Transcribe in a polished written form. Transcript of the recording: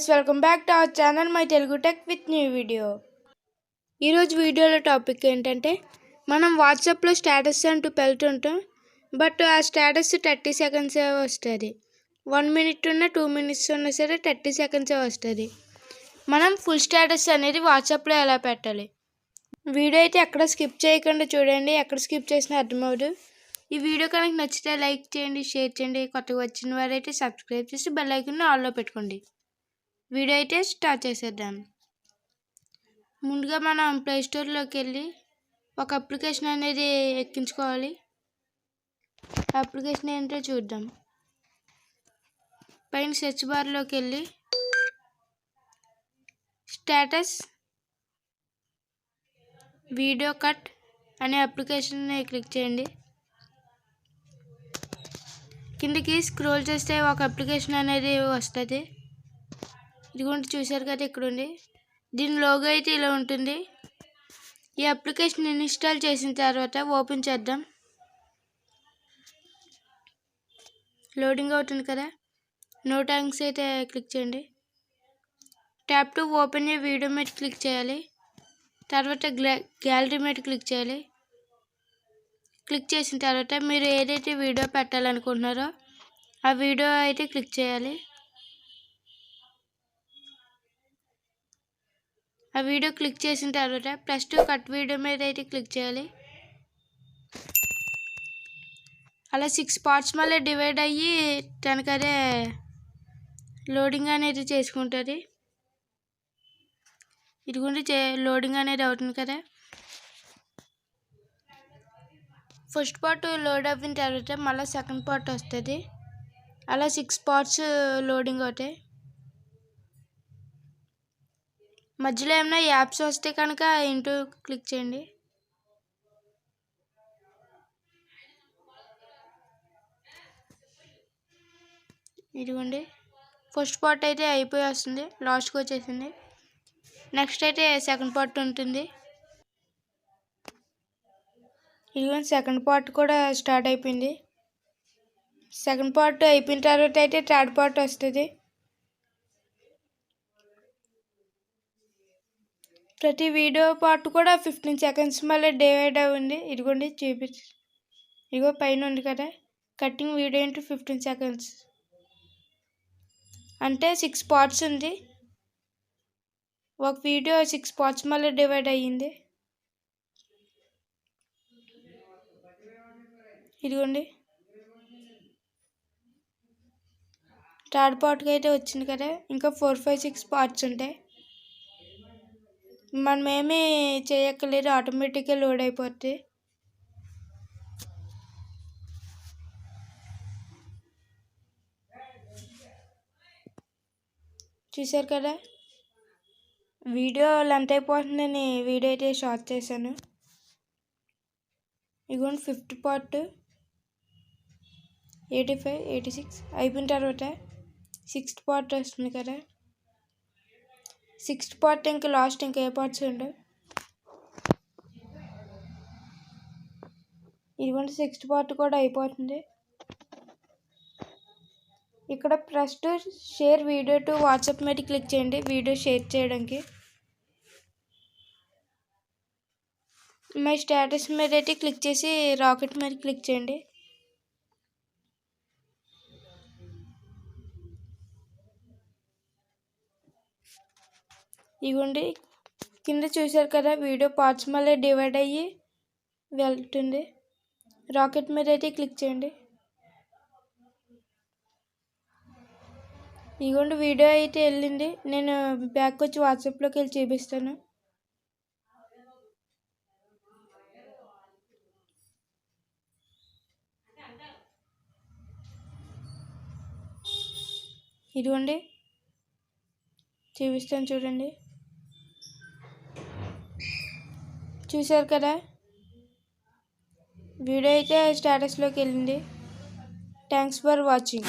guys, welcome back to our channel my Telugu Tech with new video. ఈ రోజు వీడియోలో topic ఏంటంటే మనం వాట్సాప్ లో స్టేటస్ అంటూ పెడుతుంటాం బట్ ఆ స్టేటస్ 30 సెకండ్స్ వస్తది. 1 మినిట్ ఉన్న 2 మినిట్స్ ఉన్న సరే 30 సెకండ్స్ వస్తది. మనం ఫుల్ స్టేటస్ అనేది వాట్సాప్ లో ఎలా పెట్టాలి? వీడియో అయితే ఎక్కడ స్కిప్ చేయకుండా చూడండి. ఎక్కడ స్కిప్ చేసినా అర్థమవుదు. ఈ వీడియో కనుక నచ్చితే లైక్ చేయండి, షేర్ చేయండి. కొత్తగా వచ్చిన వారైతే సబ్స్క్రైబ్ చేసి బెల్ ఐకాన్ ఆల్లో పెట్టుకోండి. వీడియో అయితే స్టార్ట్ చేసేద్దాం. ముందుగా మనం ప్లే స్టోర్లోకి వెళ్ళి ఒక అప్లికేషన్ అనేది ఎక్కించుకోవాలి. అప్లికేషన్ ఏంటో చూద్దాం. పైన సెర్చ్ బార్లోకి వెళ్ళి స్టేటస్ వీడియో కట్ అనే అప్లికేషన్ని క్లిక్ చేయండి. కిందకి స్క్రోల్ చేస్తే ఒక అప్లికేషన్ అనేది వస్తుంది. ఇదిగోండి, చూసారు కదా, ఇక్కడ ఉంది. దీని లోగో అయితే ఇలా ఉంటుంది. ఈ అప్లికేషన్ ఇన్స్టాల్ చేసిన తర్వాత ఓపెన్ చేద్దాం. లోడింగ్ అవుతుంది కదా. నో థ్యాంక్స్ అయితే క్లిక్ చేయండి. Tap to open A video మీద క్లిక్ చేయాలి. తర్వాత గ్యాలరీ మీద క్లిక్ చేయాలి. క్లిక్ చేసిన తర్వాత మీరు ఏదైతే వీడియో పెట్టాలనుకుంటున్నారో ఆ వీడియో అయితే క్లిక్ చేయాలి. ఆ వీడియో క్లిక్ చేసిన తర్వాత ప్లస్ టు కట్ వీడియో మీద అయితే క్లిక్ చేయాలి. అలా 6 పార్ట్స్ మళ్ళీ డివైడ్ అయ్యి తనకదే లోడింగ్ అనేది చేసుకుంటుంది. ఇదిగోండి, లోడింగ్ అనేది అవుతుంది కదా. ఫస్ట్ పార్ట్ లోడ్ అయిన తర్వాత మళ్ళీ సెకండ్ పార్ట్ వస్తుంది. అలా 6 పార్ట్స్ లోడింగ్ అవుతాయి. మధ్యలో ఏమైనా యాప్స్ వస్తే కనుక ఇంటూ క్లిక్ చేయండి. ఇదిగోండి, ఫస్ట్ పార్ట్ అయితే అయిపోయి వస్తుంది, లాస్ట్కి వచ్చేసింది. నెక్స్ట్ అయితే సెకండ్ పార్ట్ ఉంటుంది. ఇదిగోండి, సెకండ్ పార్ట్ కూడా స్టార్ట్ అయిపోయింది. సెకండ్ పార్ట్ అయిపోయిన తర్వాత అయితే థర్డ్ పార్ట్ వస్తుంది. ప్రతి వీడియో పార్ట్ కూడా 15 సెకండ్స్ మళ్ళీ డివైడ్ అవ్వండి. ఇదిగోండి, ఇదిగో పైన ఉంది కదా, కటింగ్ వీడియో ఇంటూ 15 సెకండ్స్ అంటే 6 పార్ట్స్ ఉంది. ఒక వీడియో 6 పార్ట్స్ మళ్ళీ డివైడ్ అయ్యింది. ఇదిగోండి, థర్డ్ పార్ట్కి అయితే వచ్చింది కదా. ఇంకా 4, 5, 6 పార్ట్స్ ఉంటాయి. మనం ఏమీ చేయక్కర్లేదు, ఆటోమేటిక్గా లోడ్ అయిపోద్ది. చూసారు కదా, వీడియో లెంత్ అయిపోతుందని వీడియో అయితే షార్ట్ చేశాను. ఇదిగోండి, 5th పార్ట్ 85, 86 అయిపోయిన తర్వాత 6th పార్ట్ వస్తుంది కదా. 6th పార్ట్ ఇంకా లాస్ట్ ఇంకా ఏ పార్ట్స్ ఉండవు. ఇదిగోండి, 6th పార్ట్ కూడా అయిపోతుంది. ఇక్కడ press to share video to WhatsApp మీద క్లిక్ చేయండి వీడియో షేర్ చేయడానికి. మై స్టేటస్ మీద అయితే క్లిక్ చేసి రాకెట్ మీద క్లిక్ చేయండి. ఇదిగోండి, కింద చూసారు కదా, వీడియో పార్ట్స్ మళ్ళీ డివైడ్ అయ్యి వెళ్తుంది. రాకెట్ మీద అయితే క్లిక్ చేయండి. ఇదిగోండి, వీడియో అయితే వెళ్ళింది. నేను బ్యాక్ వచ్చి వాట్సాప్లోకి వెళ్ళి చూపిస్తాను. ఇదిగోండి, చూపిస్తాను చూడండి. చూసారు కదా, వీడియో అయితే స్టేటస్లోకి వెళ్ళింది. Thanks for watching.